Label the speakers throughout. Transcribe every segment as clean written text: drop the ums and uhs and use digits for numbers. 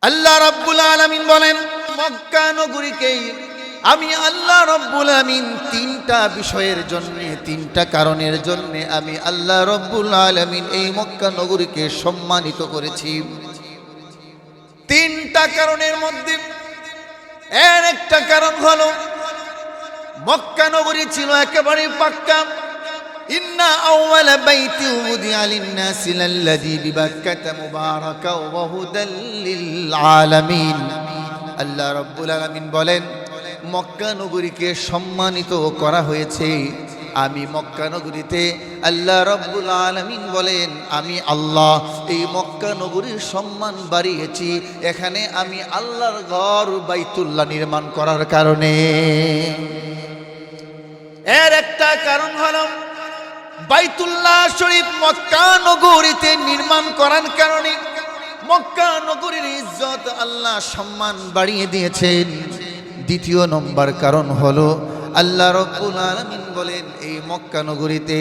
Speaker 1: আল্লাহ রাব্বুল আলামিন বলেন, মক্কা নগরীকে আমি আল্লাহ রাব্বুল আলামিন তিনটা বিষয়ের জন্য, তিনটা কারণের জন্য আমি আল্লাহ রাব্বুল আলামিন এই মক্কা নগরীকে সম্মানিত করেছি। তিনটা কারণের মধ্যে এর একটা কারণ হলো মক্কা নগরী ছিল একেবারে পাক্কা। ইন্না আউওয়ালা বাইতি উদিআ লিন-নাসি লাল্লাযী বিবাক্কাতা মুবারাকা ওয়া হুদাল লিল আলামিন। আল্লাহ রাব্বুল আলামিন বলেন, মক্কা নগরীকে সম্মানিত করা হয়েছে। আমি মক্কা নগরীতে আল্লাহ রাব্বুল আলামিন বলেন, আমি আল্লাহ এই মক্কা নগরীর সম্মান বাড়িয়েছি। এখানে আমি আল্লাহর ঘর বাইতুল্লাহ নির্মাণ করার কারণে। এর একটা কারণ হলো বাইতুল্লাহ শরীফ মক্কা নগরীতে নির্মাণ করার কারণে মক্কা নগরীর ইজ্জত আল্লাহ সম্মান বাড়িয়ে দিয়েছেন। দ্বিতীয় নম্বর কারণ হলো আল্লাহ রাব্বুল আলামিন বলেন, এই মক্কা নগরীতে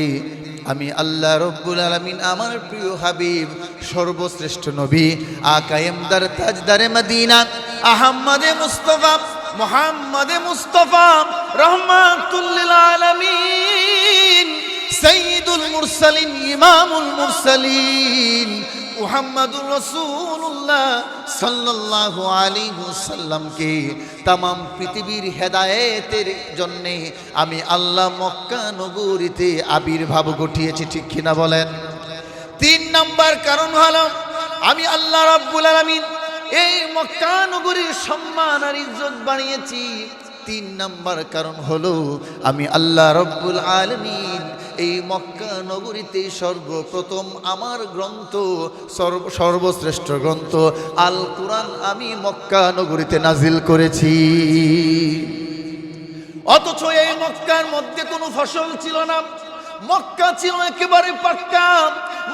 Speaker 1: আমি আল্লাহ রাব্বুল আলামিন আমার প্রিয় হাবিব সর্বশ্রেষ্ঠ নবী আকায়েমদার তাজদারে মদিনা আহমদে মুস্তাফা মুহাম্মদে মুস্তাফা রহমাতুল লিল আলামিন সাইয়্যিদুল মুরসালিন ইমামুল মুরসালিন মুহাম্মাদুর রাসূলুল্লাহ সাল্লাল্লাহু আলাইহি ওয়াসাল্লামকে तमाम পৃথিবীর হেদায়েতের জন্য আমি আল্লাহ মক্কা নগরীতে আবির্ভাব ঘটিয়েছি। ঠিক কিনা বলেন? তিন নাম্বার কারণ হলো আমি আল্লাহ রাব্বুল আলামিন এই মক্কা নগরীর সম্মান আর ইজ্জত বাড়িয়েছি। তিন নাম্বার কারণ হলো আমি আল্লাহ রাব্বুল আলামিন এই মক্কা নগরীতে সর্বপ্রথম আমার গ্রন্থ সর্বশ্রেষ্ঠ গ্রন্থ আল কুরআন আমি মক্কা নগরীতে নাজিল করেছি। অথচ এই মক্কার মধ্যে কোনো ফসল ছিল না। মক্কা ছিল একেবারে পাক্কা,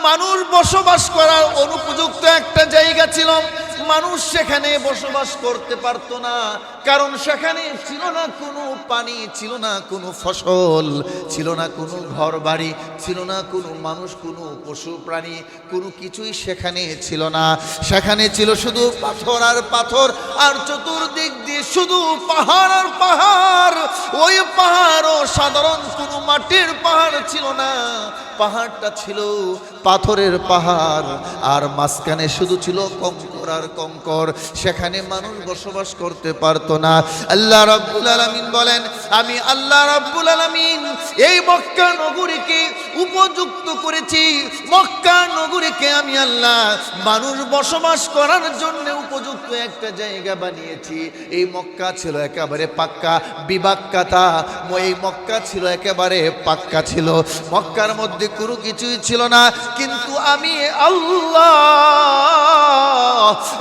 Speaker 1: মানুষ বসবাস করার অনুপযুক্ত একটা জায়গা ছিল। মানুষ সেখানে বসবাস করতে পারতো না, কারণ সেখানে ছিল না কোনো পানি, ছিল না কোনো ফসল, ছিল না কোনো ঘর বাড়ি, ছিল না কোনো মানুষ, কোনো পশু প্রাণী, কোনো কিছুই সেখানে ছিল না। সেখানে ছিল শুধু পাথর আর পাথর, আর চতুর্দিক দিয়ে শুধু পাহাড় আর পাহাড়। ওই পাহাড়ও সাধারণ কোনো মাটির পাহাড় ছিল না, পাহাড়টা ছিল পাথরের পাহাড়, আর মাঝখানে শুধু ছিল কঙ্কর আর কঙ্কর। সেখানে মানুষ বসবাস করতে পারতো না। আল্লাহ রাব্বুল আলামিন বলেন, আমি আল্লাহ রাব্বুল আলামিন এই মক্কা নগরীকে উপযুক্ত করেছি। মক্কা নগরীকে আমি আল্লাহ মানুষ বসবাস করার জন্য উপযুক্ত একটা জায়গা বানিয়েছি। এই মক্কা ছিল একেবারে পাক্কা, বিবাক্কাতা। এই মক্কা ছিল একেবারে পাক্কা ছিল, মক্কার মধ্যে কোনো কিছুই ছিল না। কিন্তু আমি আল্লাহ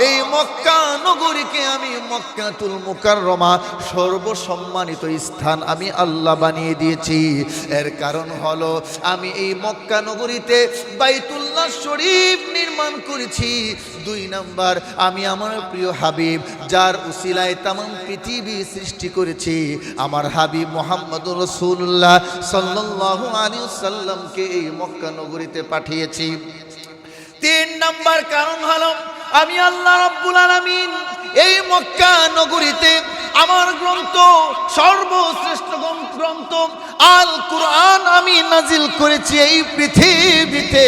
Speaker 1: এই মক্কা নগরীকে আমি মক্কাতুল মুকাররমা সর্বসম্মানিত স্থান আমি আল্লাহ বানিয়ে দিয়েছি। এর কারণ হলো আমি এই মক্কা নগরীতে বাইতুল্লাহ শরীফ নির্মাণ করেছি। দুই নাম্বার, আমি আমার প্রিয় হাবিব যার উসিলায় তামাম পৃথিবী সৃষ্টি করেছি, আমার হাবিব মুহাম্মদুর রাসূলুল্লাহ সাল্লাল্লাহু আলাইহি ওয়াসাল্লামকে এই মক্কা নগরীতে পাঠিয়েছি। তিন নাম্বার কারণ হলো আমি আল্লাহ রাব্বুল আলামিন এই মক্কা নগরীতে আমার গ্রন্থ সর্বশ্রেষ্ঠ গ্রন্থ আল কুরআন আমি নাজিল করেছি। এই পৃথিবীতে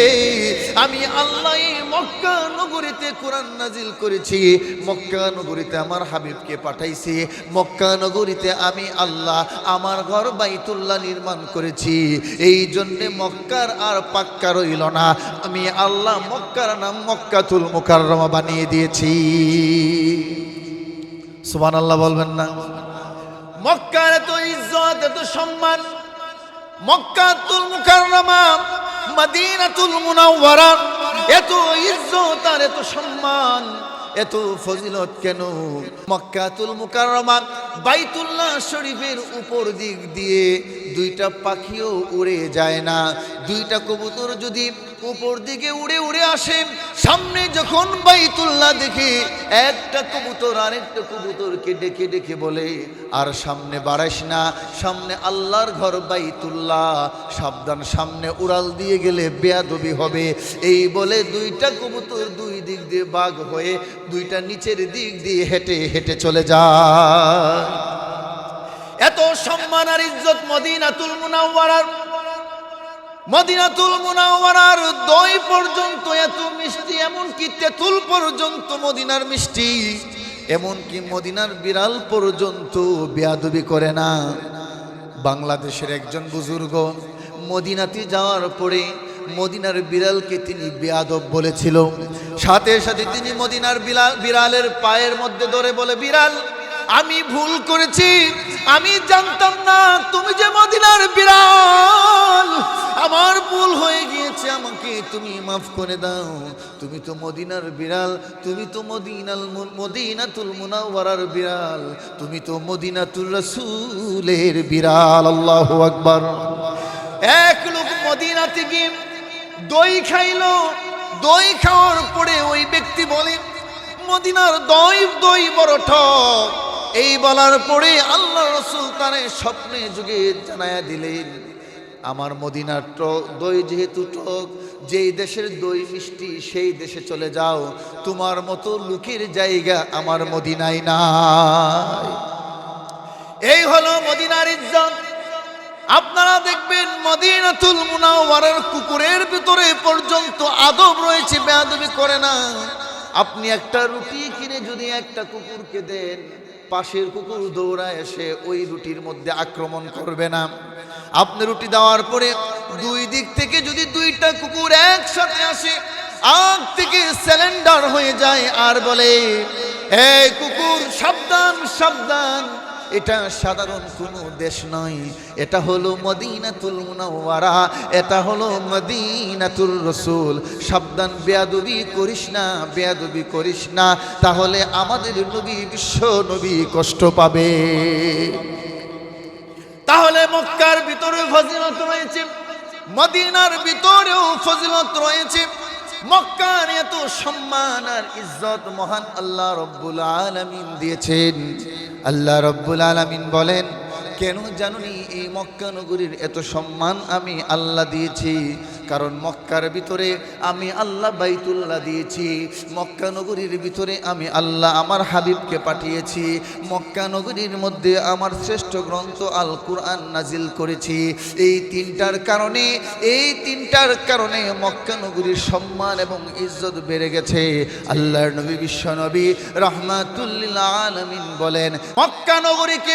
Speaker 1: আমি আল্লাহ এই মক্কা নগরীতে কোরআন নাজিল করেছি। মক্কা নগরীতে আমার হাবিবকে পাঠাইছি। মক্কা নগরীতে আমি আল্লাহ আমার ঘর বাইতুল্লাহ নির্মাণ করেছি। এই জন্যে মক্কার আর পাক্কা রইল না, আমি আল্লাহ মক্কার নাম মক্কাতুল মুকাররমা বানিয়ে দিয়েছি। সুবহানাল্লাহ বলবেন না? মক্কার এত ইজ্জত, এত সম্মান, মক্কাতুল মুকাররমা মদিনাতুল মুনাওয়ারা এত ইজ্জত আর এত সম্মান, এত ফজিলত কেন? মক্কাতুল মুকাররমা বাইতুল্লাহ শরীফের উপর দিক দিয়ে দুইটা পাখিও উড়ে যায় না। দুইটা কবুতর যদি উপর দিকে উড়ে উড়ে আসে, সামনে যখন বাইতুল্লাহ দেখে একটা কবুতর আরেকটা কবুতরকে ডেকে ডেকে বলে, আর সামনে বাড়াইস না, সামনে আল্লাহর ঘর বাইতুল্লাহ, সাবধান, সামনে উড়াল দিয়ে গেলে বেয়াদবি হবে। এই বলে দুইটা কবুতর দুই দিক দিয়ে বাঘ হয়ে দুইটা নিচের দিক দিয়ে হেঁটে হেঁটে চলে যায়। এত সম্মান আর ইজ্জত মদিনাতুল মুনাওয়ারার। মদিনাতুল মুনাওয়ারার দই পর্যন্ত এত মিষ্টি, এমনকি তেঁতুল পর্যন্ত মদিনার মিষ্টি, এমনকি মদিনার বিড়াল পর্যন্ত বেয়াদবি করে না। বাংলাদেশের একজন বুজুর্গ মদিনাতে যাওয়ার পরে মদিনার বিড়ালকে তিনি বেয়াদব বলেছিল। সাথে সাথে তিনি মদিনার বিড়ালের পায়ের মধ্যে ধরে বলে, বিড়াল আমি ভুল করেছি, আমি জানতাম না তুমি যে মদিনার বিড়াল, আমার ভুল হয়ে গিয়েছে, আমাকে তুমি মাফ করে দাও। তুমি তো মদিনার বিড়াল, তুমি তো মদিনাতুল মুনাওয়ারার বিড়াল, তুমি তো মদিনাতুর রাসূলের বিড়াল। আল্লাহু আকবার। এক লোক মদিনাতে গিয়ে দই খাইলো, দই খাওয়ার পরে ওই ব্যক্তি বলে, মদিনার দই বড় ঠক। এই বলার পরে আল্লাহ রাসূল তারে স্বপ্নে যুগে জানায়া দিলেন, আমার মদিনার দই যেহেতু টক, যেই দেশের দই মিষ্টি সেই দেশে চলে যাও, তোমার মতো লোকের জায়গা আমার মদিনায় নাই। এই হলো মদিনার ইজ্জত। আপনারা দেখবেন মদিনাতুল মুনাওয়ারার কুকুরের ভিতরে পর্যন্ত আদব রয়েছে, বেয়াদবি করে না। আপনি একটা রুটি কিনে যদি একটা কুকুরকে দেন, পাশের কুকুর দৌড়ায় এসে ওই রুটির মধ্যে আক্রমণ করবে না। আপনি রুটি দেওয়ার পরে দুই দিক থেকে যদি দুইটা কুকুর একসাথে আসে, আগ থেকে সিলিন্ডার হয়ে যায় আর বলে, এই কুকুর সাবধান সাবধান, এটা সাধারণ কোনো দেশ নয়, এটা হলো মদিনাতুল মুনাওয়ারা, এটা হলো মদিনাতুর রাসূল, সাবধান, বেয়াদবি করিস না, বেয়াদবি করিস না, তাহলে আমাদের নবী, বিশ্ব নবী কষ্ট পাবে। তাহলে মক্কার ভিতরে ফজিলত রয়েছে, মদিনার ভিতরেও ফজিলত রয়েছে। মক্কার এত সম্মান আর ইজ্জত মহান আল্লাহ রব্বুল আলামিন দিয়েছেন। আল্লাহ রব্বুল আলামিন বলেন, কেন জানুনি এই মক্কা নগরীর এত সম্মান আমি আল্লাহ দিয়েছি? কারণ মক্কার ভিতরে আমি আল্লাহ বাইতুল্লাহ দিয়েছি, মক্কা নগরীর ভিতরে আমি আল্লাহ আমার হাবিবকে পাঠিয়েছি, মক্কা নগরীর মধ্যে আমার শ্রেষ্ঠ গ্রন্থ আল কুরআন নাজিল করেছি। এই তিনটার কারণে মক্কা নগরীর সম্মান এবং ইজ্জত বেড়ে গেছে। আল্লাহর নবী, বিশ্ব নবী রাহমাতুল লিল আলামিন বলেন, মক্কা নগরীকে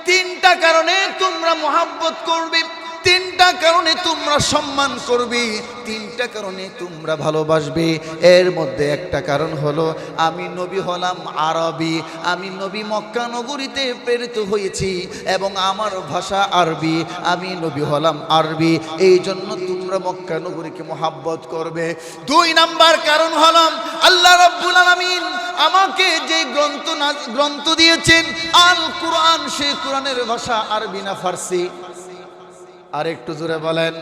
Speaker 1: তিনটা কারণে তোমরা মহব্বত করবে, তিনটা কারণে তোমরা সম্মান করবে, তিনটা কারণে তোমরা ভালোবাসবে। এর মধ্যে একটা কারণ হলো, আমি নবী হলাম আরবি, আমি নবী মক্কা নগরীতে প্রেরিত হয়েছি এবং আমার ভাষা আরবি, আমি নবী হলাম আরবি, এই জন্য তোমরা মক্কা নগরীকে মহব্বত করবে। দুই নাম্বার কারণ হলাম, আল্লাহ রাব্বুল আলামিন আমাকে যে গ্রন্থ দিয়েছেন আল কুরআন, সেই কোরআনের ভাষা আরবি না ফার্সি? আর একটু জোরে বলেন।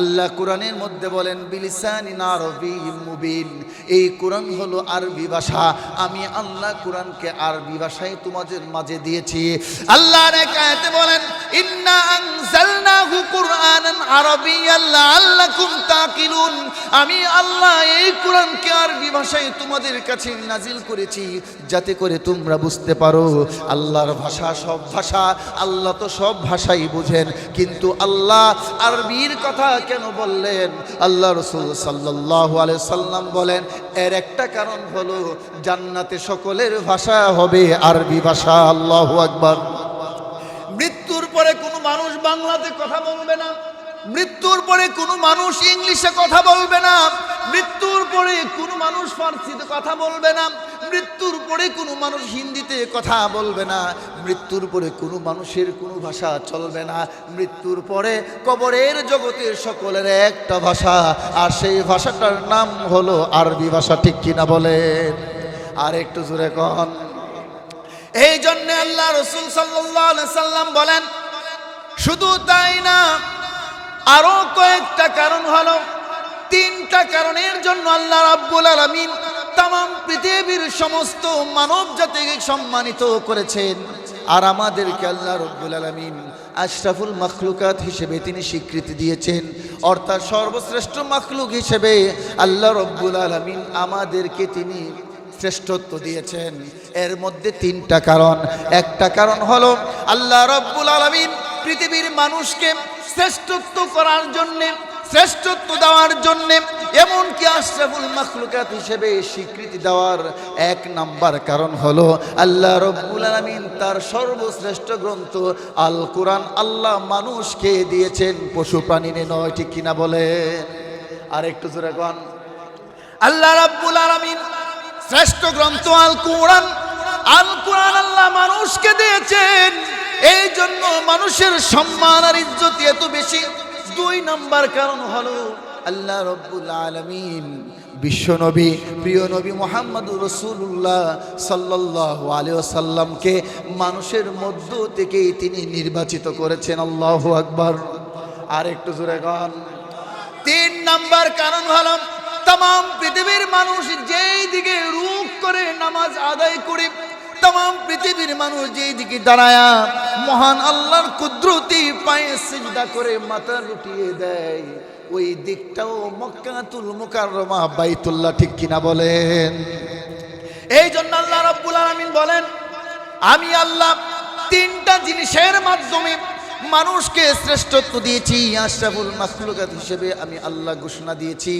Speaker 1: আল্লাহ কোরআনের মধ্যে বলেন, বিলিসানিন আরবিয়্যিম মুবিন, এই কোরআন হলো আরবি ভাষা, আমি আল্লাহ কোরআনকে আরবি ভাষায় তোমাদের মাঝে দিয়েছি। আল্লাহর এক আয়াতে বলেন, ইন্না আনজালনাহু কুরআনান আরাবিয়্যান লাআল্লাকুম তাকিলুন, আমি আল্লাহ এই কোরআনকে আরবি ভাষায় তোমাদের কাছে নাজিল করেছি যাতে করে তোমরা বুঝতে পারো। আল্লাহর ভাষা সব ভাষা, আল্লাহ তো সব ভাষাই বুঝেন, কিন্তু আল্লাহ আরবির কথা কেন বললেন? আল্লাহ রাসূল সাল্লাল্লাহু আলাইহি সাল্লাম বলেন, এর একটা কারণ হলো, জান্নাতে সকলের ভাষা হবে আরবি ভাষা। আল্লাহু আকবার। মৃত্যুর পরে কোনো মানুষ বাংলাতে কথা বলবে না, মৃত্যুর পরে কোনো মানুষ ইংলিশে কথা বলবে না, মৃত্যুর পরে কোনো মানুষ ফার্সিতে কথা বলবে না, মৃত্যুর পরে কোনো মানুষ হিন্দিতে কথা বলবে না, মৃত্যুর পরে কোনো মানুষের কোনো ভাষা চলবে না। মৃত্যুর পরে কবরের জগতে সকলের একটা ভাষা, আর সেই ভাষাটার নাম হলো আরবি ভাষা। ঠিক কিনা বলেন? আর একটু জোরে কন। এই জন্য আল্লাহ রাসূল সাল্লাল্লাহু আলাইহি সাল্লাম বলেন, শুধু তাই না, আরো কয়েকটা কারণ হলো, তিন তিনটা কারণের জন্য আল্লাহ রাব্বুল আলামিন তামাম পৃথিবীর সমস্ত মানব জাতিকে সম্মানিত করেছেন। আর আমাদেরকে আল্লাহ রাব্বুল আলামিন আশরাফুল মাখলুকাত হিসেবে তিনি স্বীকৃতি দিয়েছেন, অর্থাৎ সর্বশ্রেষ্ঠ মাখলুক হিসেবে আল্লাহ রাব্বুল আলামিন আমাদেরকে তিনি শ্রেষ্ঠত্ব দিয়েছেন। এর মধ্যে তিনটা কারণ। একটা কারণ হলো আল্লাহ রাব্বুল আলামিন পৃথিবীর মানুষকে শ্রেষ্ঠত্ব করার জন্যে, শ্রেষ্ঠত্ব দেওয়ার জন্যে, এমনকি আশরাফুল মাখলুকাত হিসেবে স্বীকৃতি দেওয়ার এক নাম্বার কারণ হলো আল্লাহ রাব্বুল আলামিন তার সর্বশ্রেষ্ঠ গ্রন্থ আল কোরআন আল্লাহ মানুষকে দিয়েছেন, পশু প্রাণীনে নয়। ঠিক কিনা বলে? আর একটু জোরে কোন। আল্লাহ রাব্বুল আলামিন শ্রেষ্ঠ গ্রন্থ আল কোরআন আল্লাহ মানুষকে দিয়েছেন, এই জন্য মানুষের সম্মান আর ইজ্জত এত বেশি। দুই নাম্বার কারণ হলো আল্লাহ রাব্বুল আলামিন বিশ্বনবী, প্রিয় নবী মুহাম্মদুর রাসূলুল্লাহ সাল্লাল্লাহু আলাইহি ওয়াসাল্লামকে মানুষের মধ্য থেকেই তিনি নির্বাচিত করেছেন। আল্লাহু আকবার। আর একটু জোরে গান। তিন নাম্বার কারণ হলো तमाम पृथिवीर मानुष যেই দিকে রুখ করে নামাজ আদায় করে, तमाम পৃথিবীর মানুষ যেই দিকে দাঁড়ায়া মহান আল্লাহর কুদরতি পায়ে সিজদা করে মাথা লুটিয়ে দেয়, ওই দিকটাও মক্কাতুল মুকাররমা বাইতুল্লাহ। ঠিক কিনা বলেন? এই জন্য আল্লাহ রাব্বুল আলামিন বলেন, আমি আল্লাহ তিনটা জিনিসের মাধ্যমে মানুষকে শ্রেষ্ঠত্ব দিয়েছি, আশরাফুল মাখলুকাত হিসেবে আমি আল্লাহ ঘোষণা দিয়েছি।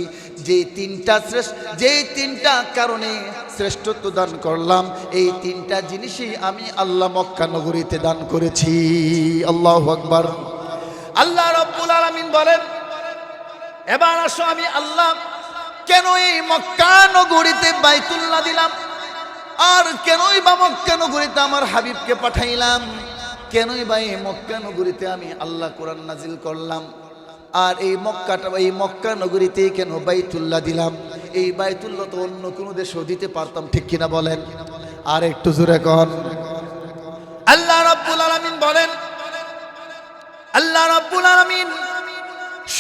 Speaker 1: যেই তিনটা কারণে শ্রেষ্ঠত্ব দান করলাম, এই তিনটা জিনিসই আমি আল্লাহ মক্কা নগরীতে দান করেছি। আল্লাহু আকবার। আল্লাহ রাব্বুল আলামিন বলেন, এবার আসো আমি আল্লাহ কেন এই মক্কা নগরীতে বাইতুল্লাহ দিলাম, আর কেনই বা মক্কা নগরীতে আমার হাবিবকে পাঠাইলাম, কেনই বা এই মক্কা নগরীতে আমি আল্লাহ কোরআন নাজিল করলাম, আর এই মক্কা নগরীতে কেন বাইতুল্লাহ দিলাম? এই বাইতুল্লাহ তো অন্য কোনো দেশেও দিতে পারতাম। ঠিক কিনা বলেন? আর একটু জোরে কন। আল্লাহ রাব্বুল আলামিন বলেন, আল্লাহ রাব্বুল আলামিন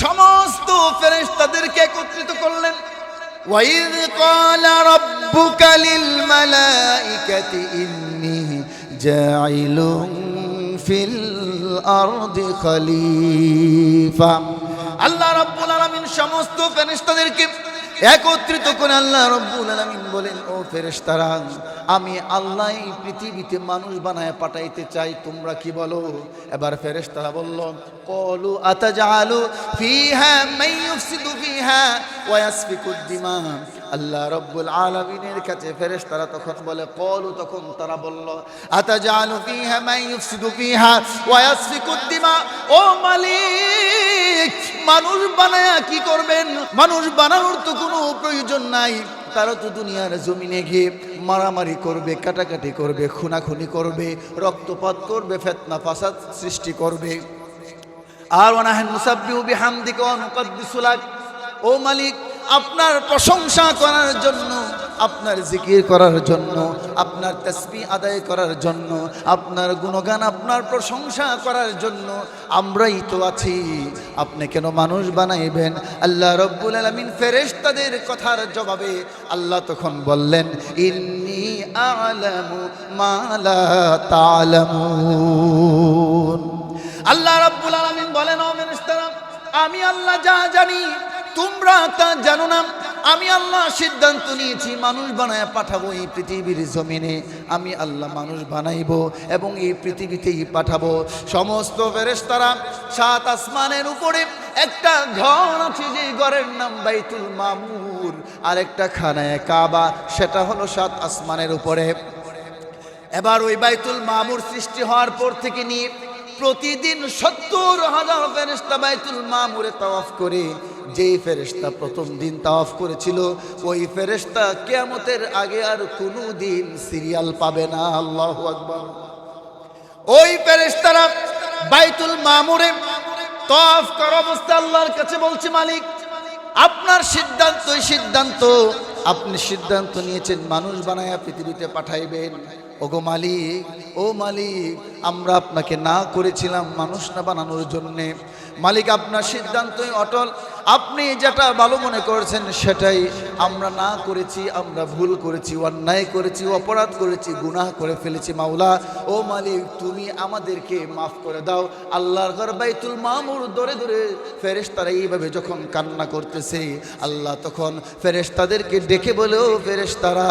Speaker 1: সমস্ত ফেরেশতাদেরকে একত্রিত করলেন। ওয়াইয ক্বালা রাব্বুকা লিল মালাইকাতি ইন্নী জাইলুন ফিল আরদি খলিফা। আল্লাহ রাব্বুল আলামিন সমস্ত ফেরেশতাদেরকে একত্রিত করে আল্লাহ রাব্বুল আলামিন বলেন, ও ফেরেশতারা, আমি আল্লাহ এই পৃথিবীতে মানুষ বানায় পাঠাইতে চাই, তোমরা কি বলো? এবার ফেরেশতারা বলল, ক্বালু আতাজআলু ফিহা মান ইউফসিদু ফিহা ওয়া ইয়াসফিকুদ দিমা। আল্লাহ রাব্বুল আলামিনের কাছে ফেরেশতারা তখন বলে, ক্বালু, তখন তারা বলল, আতাজআলু ফিহা মান ইউফসিদু ফিহা ওয়া ইয়াসফিকুদ দিমা। ও মালিক, মানুষ বানায়া কি করবেন? মানুষ বানানোর তো কোনো প্রয়োজন নাই, তারা তো দুনিয়ার জমিনে গিয়ে মারামারি করবে, কাটাকাটি করবে, খুনাখুনি করবে, রক্তপাত করবে, ফিতনা ফাসাদ সৃষ্টি করবে। আর ওয়ানাহনু নুসাব্বিহু বিহামদিকা ওয়া নুকদ্দিসু লাক। ও মালিক, আপনার প্রশংসা করার জন্য, আপনার জিকির করার জন্য, আপনার তাসবিহ আদায় করার জন্য, আপনার গুণগান, আপনার প্রশংসা করার জন্য আমরাই তো আছি, আপনি কেন মানুষ বানাইবেন? আল্লাহ রাব্বুল আলামিন ফেরেশতাদের কথার জবাবে আল্লাহ তখন বললেন, ইন্নী আ'লামু মা লা তা'লামুন। আল্লাহ রাব্বুল আলামিন বলেন, ও ফেরেশতারা, আমি আল্লাহ যা জানি তোমরা তা জানো না। আমি আল্লাহ সিদ্ধান্ত নিয়েছি মানুষ বানায় পাঠাবো এই পৃথিবীর জমিনে, আমি আল্লাহ মানুষ বানাইবো এবং এই পৃথিবীতেই পাঠাবো। সমস্ত ফেরেশতারা, সাত আসমানের উপরে একটা ঘর আছে, যে ঘরের নাম বাইতুল মামুর, আর একটা খানায়ে কাবা, সেটা হলো সাত আসমানের উপরে। এবার ওই বাইতুল মামুর সৃষ্টি হওয়ার পর থেকে নিয়ে প্রতিদিন ৭০,০০০ ফেরেশতা বাইতুল মামুরে তাওয়াফ করে। যেই ফেরেশতা প্রথম দিন তাওয়াফ করেছিল, ওই ফেরেশতা কিয়ামতের আগে আর কোনো দিন সিরিয়াল পাবে না। আল্লাহু আকবার। ওই ফেরেশতারা বাইতুল মামুরে তাওয়াফ করার অবস্থায় আল্লাহর কাছে বলছে, মালিক, আপনার সিদ্ধান্ত, আপনি সিদ্ধান্ত নিয়েছেন মানুষ বানায়া পৃথিবীতে পাঠাইবেন। ওগো মালিক, ও মালিক, আমরা আপনাকে না করেছিলাম মানুষ না বানানোর জন্যে। মালিক, আপনার সিদ্ধান্তই অটল, আপনি যেটা ভালো মনে করেছেন সেটাই আমরা না করেছি, আমরা ভুল করেছি, অন্যায় করেছি, অপরাধ করেছি, গুনাহ করে ফেলেছি। মাওলা ও মালিক, তুমি আমাদেরকে মাফ করে দাও। আল্লাহর ঘর বাইতুল মামুর দরে দরে ফেরেশতারা এইভাবে যখন কান্না করতেছে, আল্লাহ তখন ফেরেশতাদেরকে ডেকে বলে, ও ফেরেশতারা,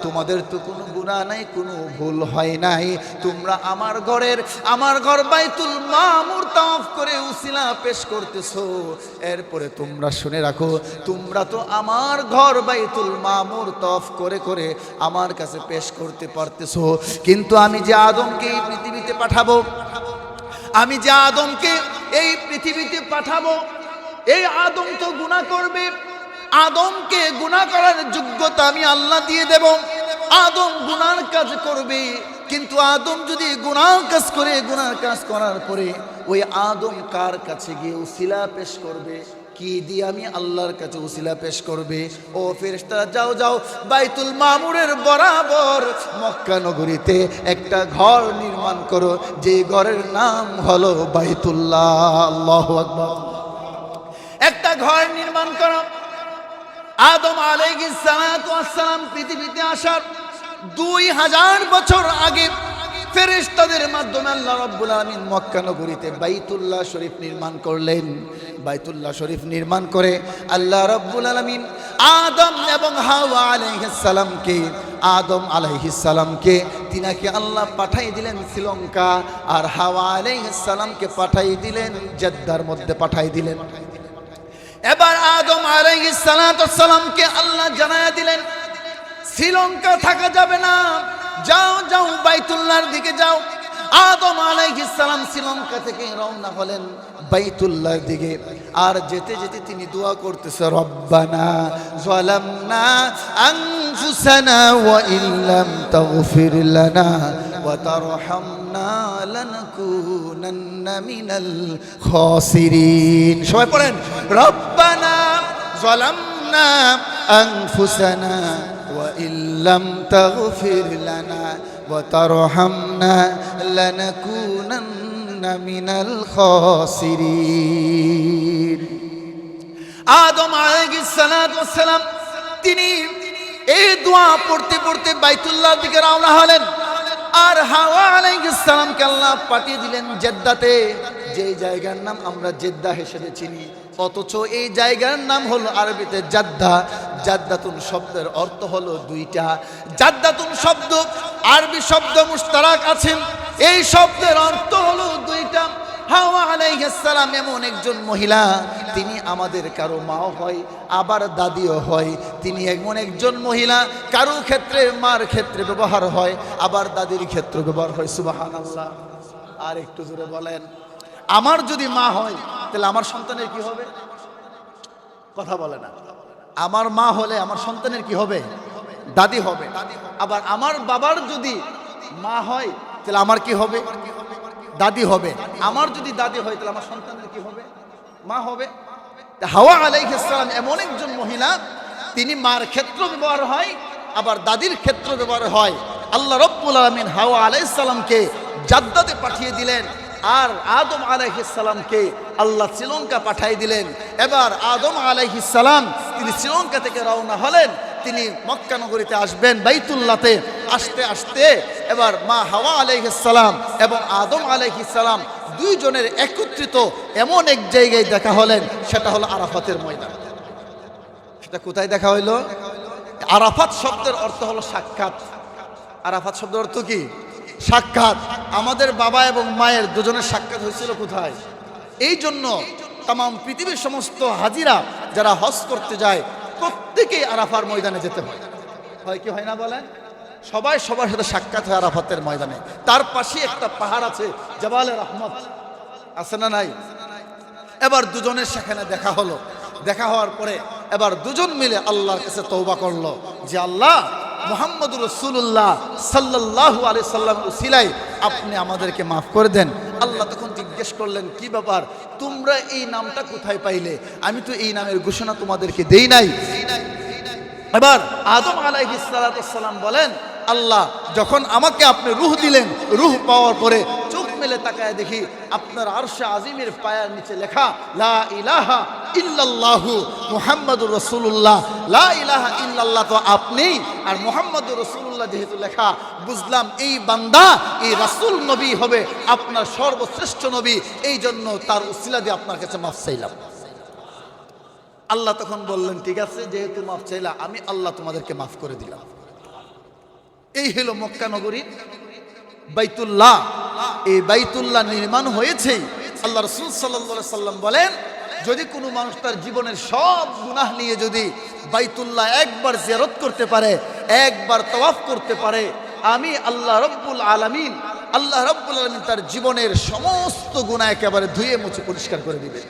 Speaker 1: তোমাদের তো কোনো গুনাহ নাই, কোনো ভুল হয় নাই, তোমরা আমার ঘর বাইতুল মামুর তাওয়াফ করে উসিলা পেশ করতেছো। এরপরে তোমরা শুনে রাখো, তোমরা তো আমার ঘর বাইতুল মামুর তাওয়াফ করে করে আমার কাছে পেশ করতে পারতেছো, কিন্তু আমি যে আদমকে এই পৃথিবীতে পাঠাবো, এই আদম তো গুনাহ করবে। আদমকে গুনাহ করার যোগ্যতা আমি আল্লাহ দিয়ে দেব। আদম গুনার কাজ করবে, কিন্তু আদম যদি গুনার কাজ করার পরে ওই আদম কার কাছে গিয়ে উসিলা পেশ করবে? কি দিয়ে? আমি আল্লাহর কাছে উসিলা পেশ করবে। ও ফেরেশতারা, যাও বাইতুল মামুরের বরাবর মক্কা নগরীতে একটা ঘর নির্মাণ করো, যে ঘরের নাম হলো বাইতুল্লাহ। আল্লাহু আকবার। একটা ঘর নির্মাণ করো। আদম আলাইহিস সালাতু ওয়াস সালাম পৃথিবীতে আসার 2000 বছর আগে ফেরেশতাদের মাধ্যমে আল্লাহ রাব্বুল আলামিন মক্কা নগরীতে বাইতুল্লাহ শরীফ নির্মাণ করলেন। বাইতুল্লাহ শরীফ নির্মাণ করে আল্লাহ রাব্বুল আলামিন আদম এবং হাওয়া আলাইহিস সালামকে তিনাকে আল্লাহ পাঠাই দিলেন শ্রীলঙ্কা, আর হাওয়া আলাইহিস সালামকে পাঠাই দিলেন জেদ্দার মধ্যে পাঠাই দিলেন। এবার আদম আলাইহিস সালামকে আল্লাহ জানায়া দিলেন, শ্রীলঙ্কা থাকা যাবে না, যাও বাইতুল্লাহর দিকে যাও। আদম আলাইহিস সালাম শ্রীলঙ্কা থেকে রওনা হলেন বাইতুল্লাহর দিকে। আর যেতে যেতে তিনি দোয়া করতেছে, রব্বানা যালামনা আনফুসানা ওয়া ইল্লাম তাগফির লানা ওয়া তারহামনা লানাকুনান্না মিনাল খাসিরিন। সবাই পড়েন, রব্বানা যালামনা আনফুসানা ওয়া ইল্লাম তাগফির লানা ওয়া তারহামনা লানাকুনান্না মিনাল খাসিরিন। আদম আলাইহিস সালাম তিনি এই দোয়া পড়তে পড়তে বাইতুল্লাহর দিকে রওনা হলেন। আর হাওয়া আলাইহিস সালামকে আল্লাহ পাঠিয়ে দিলেন জেদ্দাতে, যে জায়গার নাম আমরা জেদ্দা হিসেবে চিনি, অথচ এই জায়গার নাম হলো আরবিতে জাদ্দা। জাদ্দাতুন শব্দের অর্থ হলো দুইটা। জাদ্দাতুন শব্দ আরবি শব্দ মুশতারাক আছে, এই শব্দের অর্থ হলো দুইটা। হাওয়া আলাইহিস সালাম এমন একজন মহিলা, তিনি আমাদের কারো মাও হয় আবার দাদিও হয়। তিনি এমন একজন মহিলা, কারো ক্ষেত্রে মার ক্ষেত্রে ব্যবহার হয়, আবার দাদির ক্ষেত্রে ব্যবহার হয়। সুবহানাল্লাহ। আর একটু জোরে বলেন, আমার যদি মা হয় তাহলে আমার সন্তানের কি হবে? কথা বলে না। আমার মা হলে আমার সন্তানের কি হবে? দাদি হবে। আবার আমার বাবার যদি মা হয় তাহলে আমার কি হবে? দাদি হবে। আমার যদি দাদি হয় তাহলে আমার সন্তানের কি হবে? মা হবে। হাওয়া আলাইহিস সালাম এমন একজন মহিলা, তিনি মার ক্ষেত্র ব্যবহার হয় আবার দাদির ক্ষেত্র ব্যবহার হয়। আল্লাহ রাব্বুল আলামিন হাওয়া আলাইহিস সালামকে জাদ্দাতে পাঠিয়ে দিলেন, আর আদম আলাইহিস সালামকে আল্লাহ শ্রীলঙ্কা পাঠিয়ে দিলেন। এবার আদম আলাইহিস সালাম তিনি শ্রীলঙ্কা থেকে রওনা হলেন, তিনি মক্কা নগরীতে আসবেন বাইতুল্লাহতে। আসতে আসতে এবার মা হাওয়া আলাইহিস সালাম এবং আদম আলাইহিস সালাম দুইজনের একত্রিত এমন এক জায়গায় দেখা হলেন, সেটা হলো আরাফাতের ময়দান। সেটা কোথায় দেখা হইল? আরাফাত শব্দের অর্থ হলো সাক্ষাৎ। আরাফাত শব্দের অর্থ কি? সাক্ষাৎ। আমাদের বাবা এবং মায়ের দুজনের সাক্ষাৎ হয়েছিল কোথায়? এই জন্য তাম পৃথিবীর সমস্ত হাজিরা যারা হজ করতে যায় প্রত্যেকেই আরাফার ময়দানে যেতে হয়। হয় কি হয় না বলেন? সবাই সবার সাথে সাক্ষাৎ হয় আরাফাতের ময়দানে। তার পাশে একটা পাহাড় আছে, জাবালে রহমত, আছে না নাই? এবার দুজনের সেখানে দেখা হলো। দেখা হওয়ার পরে এবার দুজন মিলে আল্লাহর কাছে তওবা করলো যে, আল্লাহ, মুহাম্মদুর রাসূলুল্লাহ সাল্লাল্লাহু আলাইহি সাল্লাম উসিলায় আপনি আমাদেরকে মাফ করে দেন। আল্লাহ তখন জিজ্ঞেস করলেন, কি ব্যাপার, তোমরা এই নামটা কোথায় পাইলে? আমি তো এই নামের ঘোষণা তোমাদেরকে দেই নাই। এবার আদম আলাইহিস সালাম বলেন, আল্লাহ, যখন আমাকে আপনি রূহ দিলেন, রূহ পাওয়ার পরে চোখ মেলে তাকায় দেখি আপনার আরশে আজিমের পায়ের নিচে লেখা লা ইলাহা ইল্লাল্লাহু মুহাম্মাদুর রাসূলুল্লাহ। লা ইলাহা ইল্লাল্লাহ তো আপনি, আর মুহাম্মাদুর রাসূলুল্লাহ যেহেতু লেখা, বুঝলাম এই বান্দা এই রাসূল নবী হবে, আপনার সর্বশ্রেষ্ঠ নবী, এই জন্য তার উসিলা দিয়ে আপনার কাছে মাফ চাইলাম। আল্লাহ তখন বললেন, ঠিক আছে, যেহেতু মাফ চাইলা, আমি আল্লাহ তোমাদেরকে মাফ করে দিলাম। এই হলো মক্কা নগরী বাইতুল্লাহ। এই বাইতুল্লাহ নির্মাণ হয়েছে, আল্লাহ রাসূল সাল্লাল্লাহু আলাইহি সাল্লাম বলেন, যদি কোনো মানুষ তার জীবনের সব গুনাহ নিয়ে যদি বাইতুল্লাহ একবার জিয়ারত করতে পারে, একবার তাওয়াফ করতে পারে, আমি আল্লাহ রব্বুল আলামিন তার জীবনের সমস্ত গুনাহ একেবারে ধুয়ে মুছে পরিষ্কার করে দিবেন।